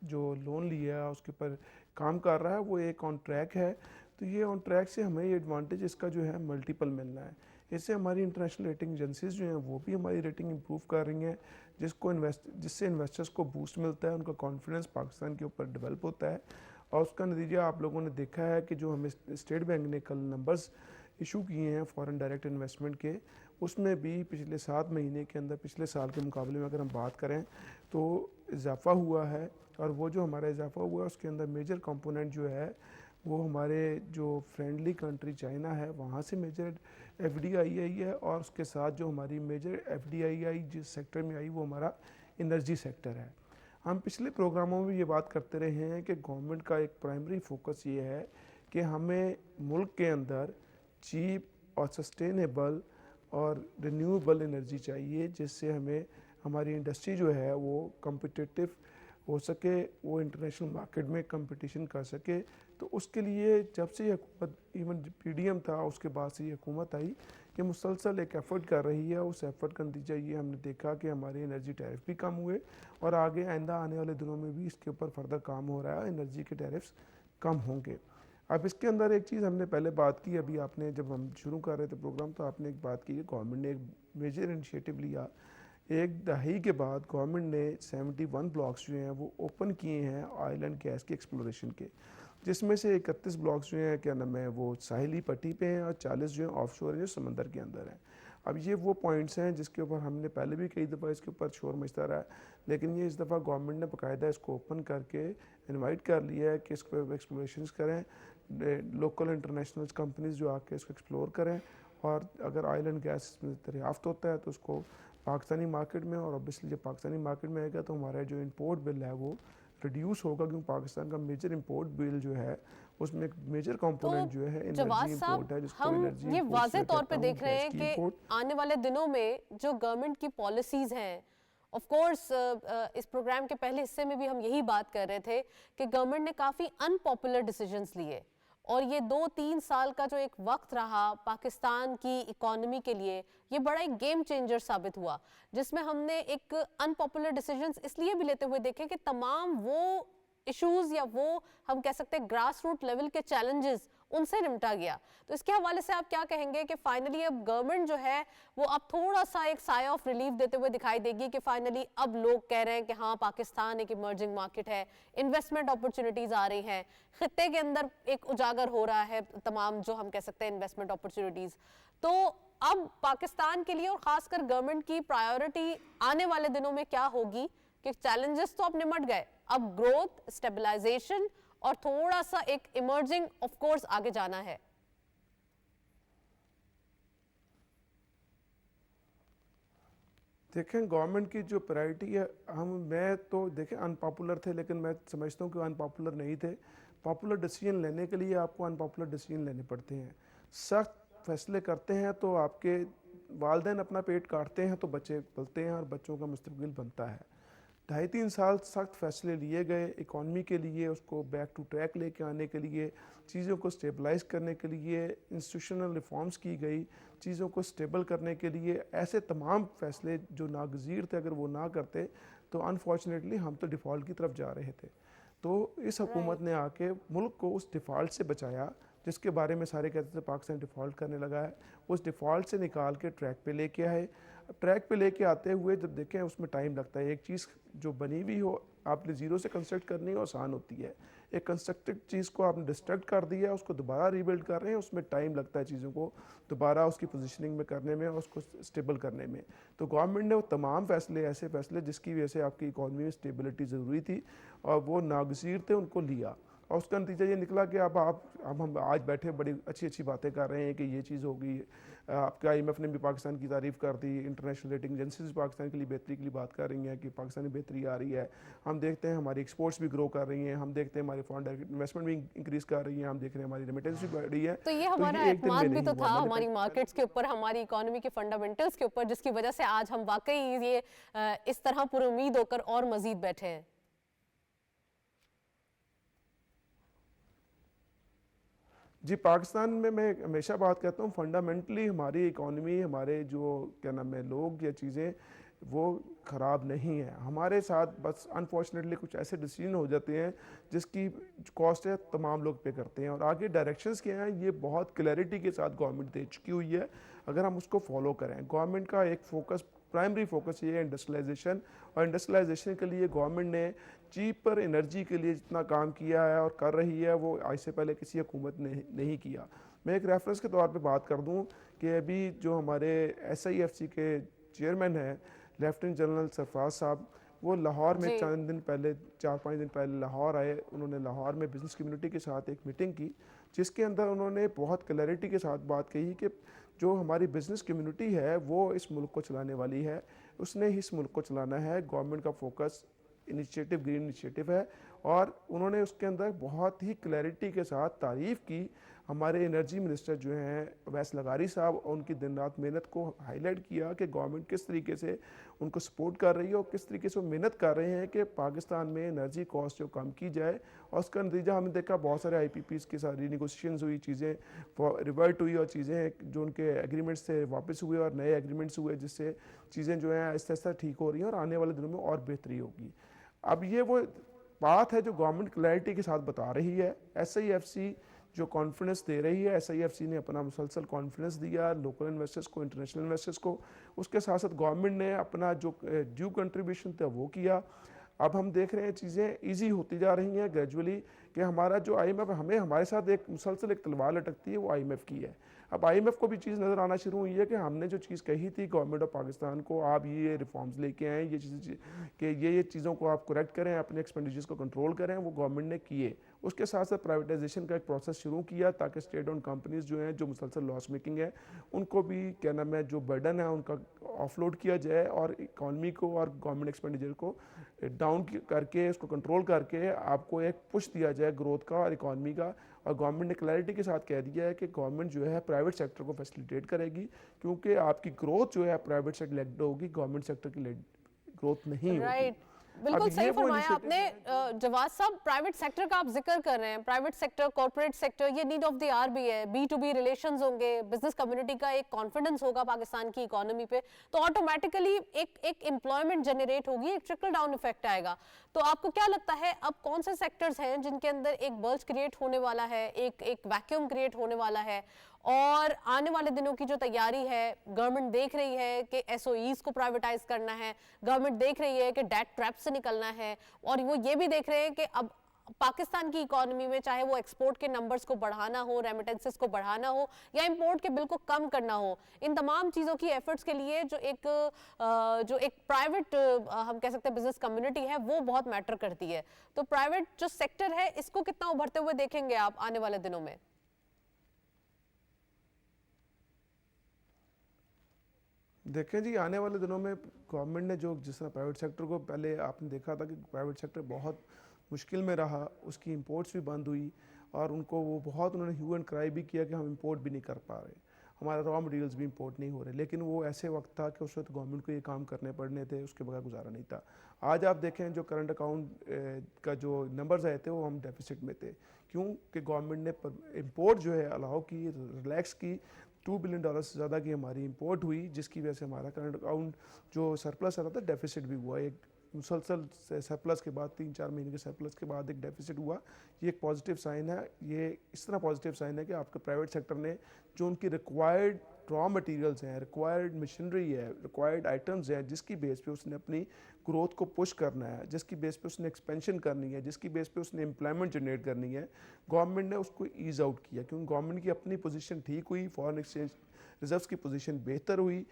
جو لون لیا ہے اس کے اوپر کام کر رہا ہے وہ ایک آن ٹریک ہے. تو یہ آن ٹریک سے ہمیں یہ ایڈوانٹیج اس کا جو ہے ملٹیپل ملنا ہے. اس سے ہماری انٹرنیشنل ریٹنگ ایجنسیز جو ہیں وہ بھی ہماری ریٹنگ امپروو کر رہی ہیں جس سے انویسٹرز کو بوسٹ ملتا ہے, ان کا کانفیڈنس پاکستان کے اوپر ڈیولپ ہوتا ہے. اور اس کا نتیجہ آپ لوگوں نے دیکھا ہے کہ جو ہمیں اسٹیٹ بینک نے کل نمبرز ایشو کیے ہیں فارن ڈائریکٹ انویسٹمنٹ کے, اس میں بھی پچھلے 7 مہینے کے اندر پچھلے سال کے مقابلے میں اگر ہم بات کریں تو اضافہ ہوا ہے. اور وہ جو ہمارا اضافہ ہوا ہے اس کے اندر میجر کمپوننٹ جو ہے وہ ہمارے جو فرینڈلی کنٹری چائنا ہے وہاں سے میجر ایف ڈی آئی آئی ہے, اور اس کے ساتھ جو ہماری میجر ایف ڈی آئی آئی جس سیکٹر میں آئی وہ ہمارا انرجی سیکٹر ہے. ہم پچھلے پروگراموں میں یہ بات کرتے رہے ہیں کہ گورنمنٹ کا ایک پرائمری فوکس یہ ہے کہ ہمیں ملک کے اندر چیپ اور سسٹینیبل اور رینیویبل انرجی چاہیے جس سے ہمیں ہماری انڈسٹری جو ہے وہ کمپٹیٹیو ہو سکے, وہ انٹرنیشنل مارکیٹ میں کمپٹیشن کر سکے. تو اس کے لیے جب سے یہ حکومت ایون پی ڈی ایم تھا اس کے بعد سے یہ حکومت آئی یہ مسلسل ایک ایفرٹ کر رہی ہے. اس ایفرٹ کا نتیجہ یہ ہم نے دیکھا کہ ہمارے انرجی ٹیرف بھی کم ہوئے اور آگے آئندہ آنے والے دنوں میں بھی اس کے اوپر فردر کام ہو رہا ہے, انرجی کے ٹیرفس کم ہوں گے. اب اس کے اندر ایک چیز ہم نے پہلے بات کی, ابھی آپ نے جب ہم شروع کر رہے تھے پروگرام تو آپ نے ایک بات کی کہ گورنمنٹ نے ایک میجر انیشیٹو لیا. 1 دہائی کے بعد گورنمنٹ نے 71 بلاکس جو ہیں وہ اوپن کیے ہیں آئل اینڈ گیس کے ایکسپلوریشن کے, جس میں سے 31 بلاکس جو ہیں کیا نام ہے وہ ساحلی پٹی پہ ہیں اور 40 جو ہیں آف شور ہیں جو سمندر کے اندر ہیں. اب یہ وہ پوائنٹس ہیں جس کے اوپر ہم نے پہلے بھی کئی دفعہ اس کے اوپر شور مچتا رہا ہے, لیکن یہ اس دفعہ گورنمنٹ نے باقاعدہ اس کو اوپن کر کے انوائٹ کر لیا ہے کہ اس کو ایکسپلوریشنز کریں, لوکل انٹرنیشنل کمپنیز جو آ کے اس کو ایکسپلور کریں, اور اگر آئل اینڈ گیس میں دریافت ہوتا ہے تو اس کو پاکستانی مارکیٹ میں, اور اوبیسلی جب پاکستانی مارکیٹ میں آئے گا تو ہمارا جو امپورٹ بل ہے وہ ریڈیوس ہوگا, کیونکہ پاکستان کا میجر امپورٹ بل جو ہے اس میں ایک میجر کمپوننٹ جو ہے انرجی امپورٹ ہے, جس کو انرجی ہم یہ واضح طور پہ دیکھ رہے ہیں کہ آنے والے دنوں میں جو گورنمنٹ کی پالیسیز ہیں, آف کورس اس پروگرام کے پہلے حصے میں بھی ہم یہی بات کر رہے تھے کہ گورنمنٹ نے کافی ان پاپولر ڈیسیجنز لیے, اور یہ 2-3 سال کا جو ایک وقت رہا پاکستان کی اکانومی کے لیے یہ بڑا ایک گیم چینجر ثابت ہوا, جس میں ہم نے ایک ان پاپولر ڈیسیجنز اس لیے بھی لیتے ہوئے دیکھے کہ تمام وہ ایشوز یا وہ ہم کہہ سکتے ہیں گراس روٹ لیول کے چیلنجز ان سے نمٹا گیا. تو اس کے حوالے سے آپ کیا کہیں گے کہ فائنلی اب گورنمنٹ جو ہے وہ اب تھوڑا سا ایک سائے آف ریلیف دیتے ہوئے دکھائی دے گی کہ فائنلی اب لوگ کہہ رہے ہیں کہ ہاں پاکستان ایک ایمرجنگ مارکیٹ ہے, انویسٹمنٹ اپرچونٹیز آ رہی ہیں, خطے کے اندر ایک اجاگر ہو رہا ہے تمام جو ہم کہہ سکتے ہیں انویسٹمنٹ اپرچونٹیز. تو اب پاکستان کے لیے اور خاص کر گورنمنٹ کی پرائیورٹی آنے والے دنوں میں کیا ہوگی کہ چیلنجز تو اب نمٹ گئے, اب گروتھ, اسٹیبلائزیشن اور تھوڑا سا ایک ایمرجنگ آف کورس آگے جانا ہے. دیکھیں گورنمنٹ کی جو پرائرٹی ہے, میں تو دیکھیں ان پاپولر تھے لیکن میں سمجھتا ہوں کہ ان پاپولر نہیں تھے. پاپولر ڈیسیجن لینے کے لیے آپ کو ان پاپولر ڈیسیجن لینے پڑتے ہیں, سخت فیصلے کرتے ہیں تو آپ کے والدین اپنا پیٹ کاٹتے ہیں تو بچے پلتے ہیں اور بچوں کا مستقبل بنتا ہے. 2.5-3 سال سخت فیصلے لیے گئے اکانومی کے لیے, اس کو بیک ٹو ٹریک لے کے آنے کے لیے, چیزوں کو سٹیبلائز کرنے کے لیے انسٹیٹیوشنل ریفارمز کی گئی, چیزوں کو سٹیبل کرنے کے لیے ایسے تمام فیصلے جو ناگزیر تھے, اگر وہ نہ کرتے تو انفارچونیٹلی ہم تو ڈیفالٹ کی طرف جا رہے تھے. تو اس حکومت نے آ کے ملک کو اس ڈیفالٹ سے بچایا جس کے بارے میں سارے کہتے تھے پاکستان ڈیفالٹ کرنے لگا ہے, اس ڈیفالٹ سے نکال کے ٹریک پہ لے کے آئے. ٹریک پہ لے کے آتے ہوئے جب دیکھیں اس میں ٹائم لگتا ہے, ایک چیز جو بنی ہوئی ہو آپ نے زیرو سے کنسٹرکٹ کرنی ہے آسان ہوتی ہے, ایک کنسٹرکٹڈ چیز کو آپ نے ڈسٹرکٹ کر دیا, اس کو دوبارہ ریبلڈ کر رہے ہیں, اس میں ٹائم لگتا ہے چیزوں کو دوبارہ اس کی پوزیشننگ میں کرنے میں اور اس کو سٹیبل کرنے میں. تو گورنمنٹ نے وہ تمام فیصلے, ایسے فیصلے جس کی وجہ سے آپ کی اکانومی میں سٹیبلٹی ضروری تھی اور وہ ناگزیر تھے, ان کو لیا. اور اس کا نتیجہ یہ نکلا کہ اب ہم آج بیٹھے بڑی اچھی باتیں کر رہے ہیں کہ یہ چیز ہوگی. آپ کے IMF نے بھی پاکستان کی تعریف کر دی, انٹرنیشنل ریٹنگ ایجنسیز پاکستان کے لیے بہتری کے لیے بات کر رہی ہیں کہ پاکستان میں بہتری آ رہی ہے. ہم دیکھتے ہیں ہماری ایکسپورٹس بھی گرو کر رہی ہیں, ہم دیکھتے ہیں ہماری فارن ڈائریکٹ انویسٹمنٹ بھی انکریز کر رہی ہیں, ہم دیکھ رہے ہیں ہماری ریمیٹنس بھی بڑھ رہی ہے. تو یہ ہمارا اعتماد بھی تو تھا ہماری مارکیٹس کے اوپر, ہماری اکانومی کے فنڈامنٹلز کے اوپر, جس کی وجہ سے آج ہم واقعی یہ اس طرح پر امید ہو کر اور مزید بیٹھے ہیں. جی, پاکستان میں ہمیشہ بات کرتا ہوں فنڈامنٹلی ہماری اکانومی, ہمارے جو کیا نام ہے لوگ یا چیزیں وہ خراب نہیں ہیں. ہمارے ساتھ بس انفارچونیٹلی کچھ ایسے ڈیسیجن ہو جاتے ہیں جس کی کاسٹ ہے تمام لوگ پے کرتے ہیں. اور آگے ڈائریکشنز کیا ہیں یہ بہت کلیئرٹی کے ساتھ گورنمنٹ دے چکی ہوئی ہے, اگر ہم اس کو فالو کریں. گورنمنٹ کا ایک فوکس, پرائمری فوکس یہ ہے انڈسٹریلائزیشن, اور انڈسٹریلائزیشن کے لیے گورنمنٹ نے چیپر انرجی کے لیے جتنا کام کیا ہے اور کر رہی ہے وہ آج سے پہلے کسی حکومت نے نہیں کیا. میں ایک ریفرنس کے طور پہ بات کر دوں کہ ابھی جو ہمارے SIFC کے چیئرمین ہیں لیفٹیننٹ جنرل سرفراز صاحب, وہ لاہور میں چند دن پہلے 4-5 دن پہلے لاہور آئے. انہوں نے لاہور میں بزنس کمیونٹی کے ساتھ ایک میٹنگ کی جس کے اندر انہوں نے بہت کلیئرٹی کے ساتھ بات کہی کہ جو ہماری بزنس کمیونٹی ہے وہ اس ملک کو چلانے والی ہے, اس نے اس ملک کو چلانا ہے. گورنمنٹ کا فوکس انیشیٹو گرین انیشیٹو ہے, اور انہوں نے اس کے اندر بہت ہی کلیئرٹی کے ساتھ تعریف کی. ہمارے انرجی منسٹر جو ہیں اویس لغاری صاحب, ان کی دن رات محنت کو ہائی لائٹ کیا کہ گورنمنٹ کس طریقے سے ان کو سپورٹ کر رہی ہے اور کس طریقے سے وہ محنت کر رہے ہیں کہ پاکستان میں انرجی کاسٹ جو کم کی جائے. اور اس کا نتیجہ ہم نے دیکھا بہت سارے IPPs کے ساتھ رینیگوشیشنز ہوئی, چیزیں ریورٹ ہوئی اور چیزیں جو ان کے ایگریمنٹس سے واپس ہوئے اور نئے ایگریمنٹس ہوئے, جس سے چیزیں جو ہیں آہستہ آہستہ ٹھیک ہو رہی ہیں اور آنے والے دنوں میں اور بہتری ہوگی. اب یہ وہ بات ہے جو گورنمنٹ کلیئرٹی کے ساتھ بتا رہی ہے. SIFC جو کانفیڈنس دے رہی ہے, SIFC نے اپنا مسلسل کانفیڈنس دیا لوکل انویسٹرز کو, انٹرنیشنل انویسٹرز کو. اس کے ساتھ ساتھ گورنمنٹ نے اپنا جو ڈیو کنٹریبیوشن تھا وہ کیا. اب ہم دیکھ رہے ہیں چیزیں ایزی ہوتی جا رہی ہیں گریجولی, کہ ہمارا جو IMF ہمارے ساتھ ایک مسلسل ایک تلوار لٹکتی ہے وہ IMF کی ہے. اب IMF کو بھی چیز نظر آنا شروع ہوئی ہے کہ ہم نے جو چیز کہی تھی گورنمنٹ آف پاکستان کو, آپ یہ ریفارمز لے کے آئیں, یہ چیزیں کہ یہ چیزوں کو آپ کریکٹ کریں, اپنے ایکسپینڈیچرز کو کنٹرول کریں, وہ گورنمنٹ نے کیے. اس کے ساتھ ساتھ پرائیویٹائزیشن کا ایک پروسیس شروع کیا تاکہ اسٹیٹ اونڈ کمپنیز جو ہیں جو مسلسل لاس میکنگ ہے ان کو بھی کیا نام ہے جو برڈن ہے ان کا آف لوڈ کیا جائے, اور اکانومی کو اور گورنمنٹ ایکسپینڈیچر کو ڈاؤن کر کے اس کو کنٹرول کر کے آپ کو ایک پش دیا جائے گروتھ کا اور اکانومی کا. اور گورنمنٹ نے کلیئرٹی کے ساتھ کہہ دیا ہے کہ گورنمنٹ جو ہے پرائیویٹ سیکٹر کو فیسیلیٹیٹ کرے گی, کیونکہ آپ کی گروتھ جو ہے پرائیویٹ سے لیڈ ہوگی, گورنمنٹ سیکٹر کی گروتھ نہیں ہوگی. بالکل صحیح فرمایا آپ نے جواز صاحب. پرائیویٹ سیکٹر کا آپ ذکر کر رہے ہیں, پرائیویٹ سیکٹر, کارپوریٹ سیکٹر, یہ نیڈ آف دی آر بھی ہے. B2B ریلیشنز ہوں گے, بزنس کمیونٹی کا ایک کانفیڈنس ہوگا پاکستان کی اکانومی پہ, تو آٹومیٹیکلی ایک امپلائمنٹ جنریٹ ہوگی, ایک ٹرکل ڈاؤن افیکٹ آئے گا. تو آپ کو کیا لگتا ہے اب کون سے سیکٹرز ہیں جن کے اندر ایک برج کریٹ ہونے والا ہے, ایک ویکیوم کریٹ ہونے والا ہے, اور آنے والے دنوں کی جو تیاری ہے گورنمنٹ دیکھ رہی ہے کہ SOEs کو پرائیویٹائز کرنا ہے, گورنمنٹ دیکھ رہی ہے کہ ڈیٹ ٹریپ سے نکلنا ہے, اور وہ یہ بھی دیکھ رہے ہیں کہ اب پاکستان کی اکانومی میں چاہے وہ ایکسپورٹ کے نمبرز کو بڑھانا ہو, ریمیٹنسز کو بڑھانا ہو, یا امپورٹ کے بل کو کم کرنا ہو, ان تمام چیزوں کی ایفرٹس کے لیے جو ایک پرائیویٹ ہم کہہ سکتے ہیں بزنس کمیونٹی ہے وہ بہت میٹر کرتی ہے. تو پرائیویٹ جو سیکٹر ہے اس کو کتنا ابھرتے ہوئے دیکھیں گے آپ آنے والے دنوں میں؟ دیکھیں جی, آنے والے دنوں میں گورنمنٹ نے جو جس طرح پرائیویٹ سیکٹر کو پہلے آپ نے دیکھا تھا کہ پرائیویٹ سیکٹر بہت مشکل میں رہا, اس کی امپورٹس بھی بند ہوئی, اور ان کو وہ بہت انہوں نے ہیو اینڈ کرائی بھی کیا کہ ہم امپورٹ بھی نہیں کر پا رہے. हमारा रॉ मटेरियल्स भी इंपोर्ट नहीं हो रहे, लेकिन वो ऐसे वक्त था कि उस वक्त गवर्नमेंट को ये काम करने पड़ने थे, उसके बगैर गुजारा नहीं था। आज आप देखें जो करंट अकाउंट का जो नंबर्स आए थे वो हम डेफिसिट में थे, क्योंकि गवर्नमेंट ने इंपोर्ट जो है अलाउ की, रिलैक्स की, $2 बिलियन से ज़्यादा की हमारी इंपोर्ट हुई, जिसकी वजह से हमारा करंट अकाउंट जो सरप्लस आ रहा था डेफिसिट भी हुआ। एक मुसलसल सरप्लस के बाद 3-4 महीने के सरप्लस के बाद एक डेफिसिट हुआ। ये एक पॉजिटिव साइन है। ये इस तरह पॉजिटिव साइन है कि आपके प्राइवेट सेक्टर ने जो उनकी रिक्वायर्ड रॉ मटेरियल्स हैं, रिक्वायर्ड मशीनरी है, रिक्वायर्ड आइटम्स हैं, जिसकी बेस पे उसने अपनी ग्रोथ को पुश करना है, जिसकी बेस पे उसने एक्सपेंशन करनी है, जिसकी बेस पे उसने एम्प्लॉयमेंट जनरेट करनी है, गवर्नमेंट ने उसको ईज आउट किया, क्योंकि गवर्नमेंट की अपनी पोजीशन ठीक हुई, फॉरेन एक्सचेंज रिजर्व्स की पोजीशन बेहतर हुई,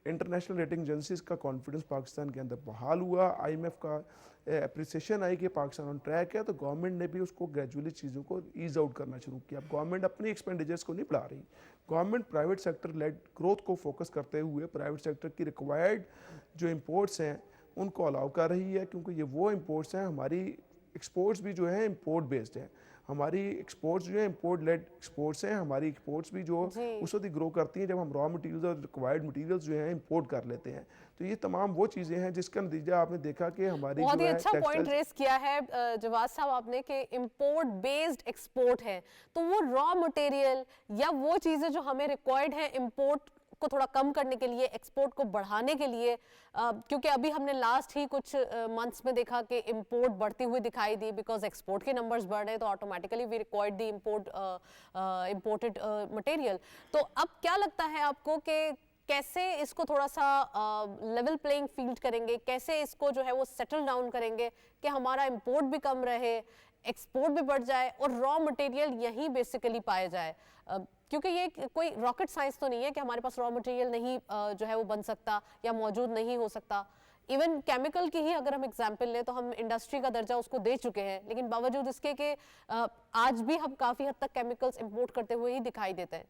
इंटरनेशनल रेटिंग एजेंसीज का कॉन्फिडेंस पाकिस्तान के अंदर बहाल हुआ, आईएमएफ का अप्रिसिएशन आई कि पाकिस्तान ऑन ट्रैक है, तो गवर्नमेंट ने भी उसको ग्रेजुअली चीज़ों को ईज आउट करना शुरू किया। अब गवर्नमेंट अपनी एक्सपेंडिचर्स को नहीं बढ़ा रही, government private sector led growth को फोकस करते हुए प्राइवेट सेक्टर की रिक्वायर्ड जो इंपोर्ट्स हैं उनको अलाउ कर रही है, क्योंकि ये वो इंपोर्ट्स हैं, हमारी एक्सपोर्ट्स भी जो है इंपोर्ट बेस्ड है, हमारी एक्सपोर्ट्स जो है इंपोर्ट लेड एक्सपोर्ट्स हैं, हमारी एक्सपोर्ट्स भी जो उस वक्त ग्रो करती हैं जब हम रॉ मटेरियल्स और रिक्वायर्ड मटेरियल्स जो हैं इंपोर्ट कर लेते हैं। तो ये तमाम वो चीज़ें हैं जिसका नतीजा आपने देखा कि हमारी बहुत जो ही है अच्छा पॉइंट रेस किया है जवाद साहब आपने कि इंपोर्ट बेस्ड एक्सपोर्ट है, तो वो रॉ मटेरियल या वो चीज़ें जो हमें रिक्वायर्ड है इंपोर्ट को थोड़ा कम करने के लिए, एक्सपोर्ट को बढ़ाने के लिए, क्योंकि अभी हमने लास्ट ही कुछ मंथ्स में देखा कि इंपोर्ट बढ़ती हुई दिखाई दी, बिकॉज एक्सपोर्ट के नंबर्स बढ़ रहे, तो automatically we required the imported material. तो अब क्या लगता है आपको कि कैसे इसको थोड़ा सा लेवल प्लेइंग फील्ड करेंगे, कैसे इसको जो है वो सेटल डाउन करेंगे कि हमारा इंपोर्ट भी कम रहे, एक्सपोर्ट भी बढ़ जाए और रॉ मटेरियल यहीं बेसिकली पाया जाए? क्योंकि ये कोई रॉकेट साइंस तो नहीं है कि हमारे पास रॉ मटेरियल नहीं जो है वो बन सकता या मौजूद नहीं हो सकता। इवन केमिकल की ही अगर हम एग्जांपल लें तो हम इंडस्ट्री का दर्जा उसको दे चुके हैं, लेकिन बावजूद इसके कि आज भी हम काफ़ी हद तक केमिकल्स इंपोर्ट करते हुए ही दिखाई देते हैं।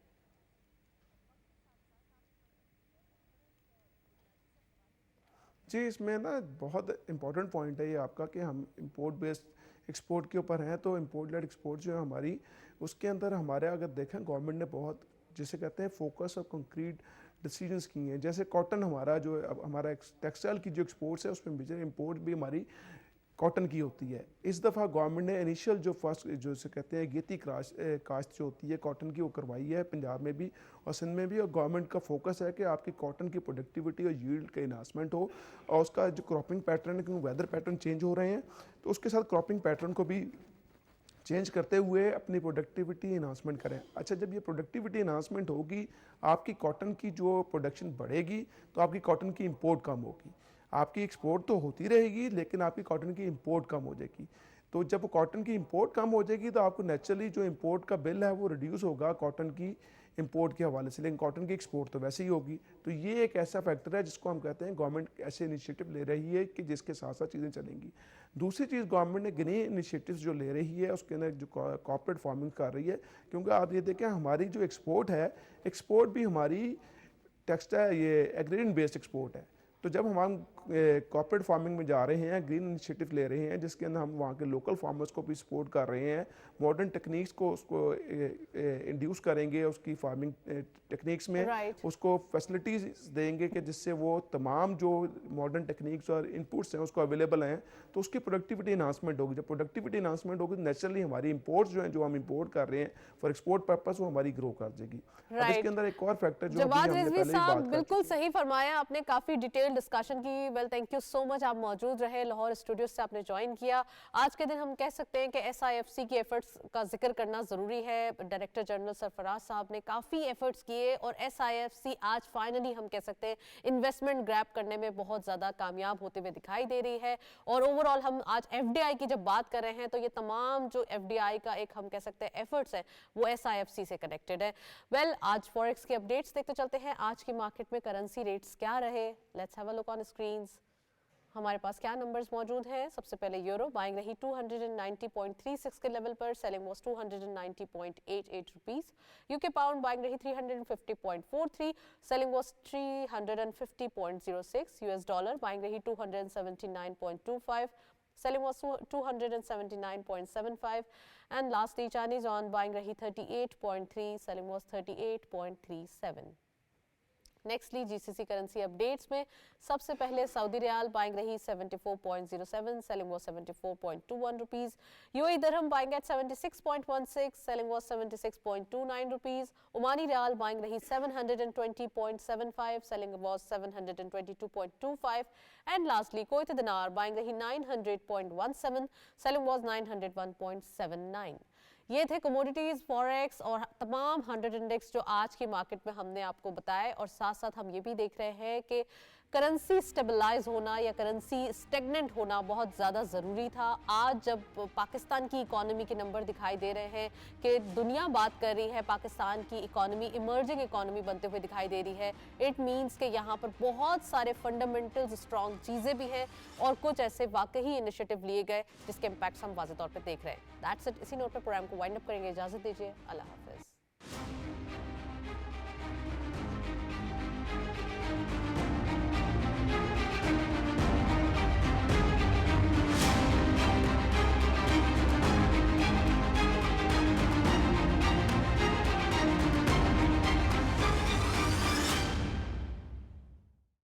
जी, इसमें ना बहुत इंपॉर्टेंट पॉइंट है ये आपका कि हम इंपोर्ट बेस्ड एक्सपोर्ट के ऊपर हैं, तो इंपोर्ट लेड एक्सपोर्ट जो है हमारी, उसके अंदर हमारे अगर देखें गवर्नमेंट ने बहुत जिसे कहते हैं फोकस और कंक्रीट डिसीजंस किए हैं। जैसे कॉटन हमारा जो अब हमारा टेक्सटाइल की जो एक्सपोर्ट्स है उसमें मेजर इंपोर्ट भी हमारी कॉटन की होती है। इस दफ़ा गवर्नमेंट ने इनिशियल जो फर्स्ट जो से कहते हैं गेती काश्त जो होती है कॉटन की, वो करवाई है पंजाब में भी और सिंध में भी, और गवर्नमेंट का फोकस है कि आपकी कॉटन की प्रोडक्टिविटी और यील्ड का इन्हांसमेंट हो, और उसका जो क्रॉपिंग पैटर्न है, क्योंकि वेदर पैटर्न चेंज हो रहे हैं, तो उसके साथ क्रॉपिंग पैटर्न को भी चेंज करते हुए अपनी प्रोडक्टिविटी इन्हांसमेंट करें। अच्छा, जब ये प्रोडक्टिविटी इन्हांसमेंट होगी, आपकी कॉटन की जो प्रोडक्शन बढ़ेगी, तो आपकी कॉटन की इंपोर्ट कम होगी। आपकी एक्सपोर्ट तो होती रहेगी, लेकिन आपकी कॉटन की इंपोर्ट कम हो जाएगी। तो जब कॉटन की इंपोर्ट कम हो जाएगी, तो आपको नेचुरली जो इंपोर्ट का बिल है वो रिड्यूस होगा कॉटन की इंपोर्ट के हवाले से, लेकिन कॉटन की एक्सपोर्ट तो वैसे ही होगी। तो ये एक ऐसा फैक्टर है जिसको हम कहते हैं गवर्नमेंट ऐसे इनिशिएटिव ले रही है कि जिसके साथ साथ चीज़ें चलेंगी। दूसरी चीज़, गवर्नमेंट ने ग्रीन इनिशिएटिव्स जो ले रही है उसके अंदर जो कॉर्पोरेट फार्मिंग कर रही है, क्योंकि आप ये देखें हमारी जो एक्सपोर्ट है, एक्सपोर्ट भी हमारी टेक्सटाइल ये एग्रीन बेस्ड एक्सपोर्ट है। तो जब हम कॉर्पोरेट फार्मिंग में जा रहे हैं, ग्रीन इनिशिएटिव ले रहे हैं, जिसके अंदर हम वहाँ के लोकल फार्मर्स को भी सपोर्ट कर रहे हैं, मॉडर्न टेक्निक्स को उसको इंड्यूस करेंगे उसकी फार्मिंग टेक्निक्स में, उसको फैसिलिटीज देंगे कि जिससे वो तमाम जो मॉडर्न टेक्निक्स और इनपुट्स हैं उसको अवेलेबल हैं, तो उसकी प्रोडक्टिविटी इन्हांसमेंट होगी। जब प्रोडक्टिविटी इन्हांसमेंट होगी, नेचुरली हमारी इंपोर्ट्स जो हैं, जो हम इंपोर्ट कर रहे हैं फॉर एक्सपोर्ट पर्पस, वो हमारी ग्रो कर जाएगी। इसके अंदर एक और फैक्टर जो जवाद रिजवी साहब बिल्कुल सही फरमाया आपने, काफ़ी डिटेल डिस्कशन की। Well, thank you so much, आप मौजूद रहे, लाहौर स्टूडियो से आपने ज्वाइन किया। आज के दिन हम कह सकते हैं कि SIFC की एफर्ट्स का जिक्र करना ज़रूरी है। डायरेक्टर जनरल सरफराज साहब ने काफ़ी एफर्ट्स किए और SIFC आज फाइनली हम कह सकते हैं इन्वेस्टमेंट ग्रैब करने में बहुत ज़्यादा कामयाब होते हुए दिखाई दे रही है। और ओवरऑल हम आज FDI की जब बात कर रहे हैं, तो ये तमाम जो FDI का एक हम कह सकते हैं एफर्ट्स है, वो SIFC से कनेक्टेड है। वेल, आज फॉरेक्स के अपडेट्स देखते चलते हैं। आज की मार्केट में करेंसी रेट्स क्या रहे, let's have a look on screens. हमारे पास क्या नंबर्स मौजूद हैं। सबसे पहले यूरो बाइंग रही 290.36 के लेवल पर, selling was 290.88 rupees. UK pound buying रही 350.43, selling was 350.06। US dollar buying रही 279.25, selling was 279.75, and lastly Chinese yuan buying rahi 38.3, selling was 38.37. Nextly GCC currency updates में सबसे पहले सऊदी रियाल बाइंग रही 74.07, selling was 74.21 rupees. UAE dirham buying at 76.16, selling was 76.29 rupees. Omani riyal buying रही 720.75, selling was 722.25, and lastly Kuwaiti dinar buying रही 900.17, selling was 901.79. ये थे commodities, forex और तमाम 100 इंडेक्स जो आज की मार्केट में हमने आपको बताए. और साथ साथ हम ये भी देख रहे हैं कि करेंसी स्टेबलाइज होना या करेंसी स्टेगनेंट होना बहुत ज़्यादा ज़रूरी था. आज जब पाकिस्तान की इकोनॉमी के नंबर दिखाई दे रहे हैं कि दुनिया बात कर रही है पाकिस्तान की इकोनॉमी इमर्जिंग इकोनॉमी बनते हुए दिखाई दे रही है, इट मीन्स कि यहाँ पर बहुत सारे फंडामेंटल्स स्ट्रॉन्ग चीज़ें भी हैं और कुछ ऐसे वाकई इनिशिएटिव लिए गए जिसके इम्पैक्ट्स हम वाज़ेह तौर पर देख रहे हैं. That's it. इसी नोट पर प्रोग्राम को वाइंड अप करेंगे. इजाज़त दीजिए. अल्लाह हाफिज़.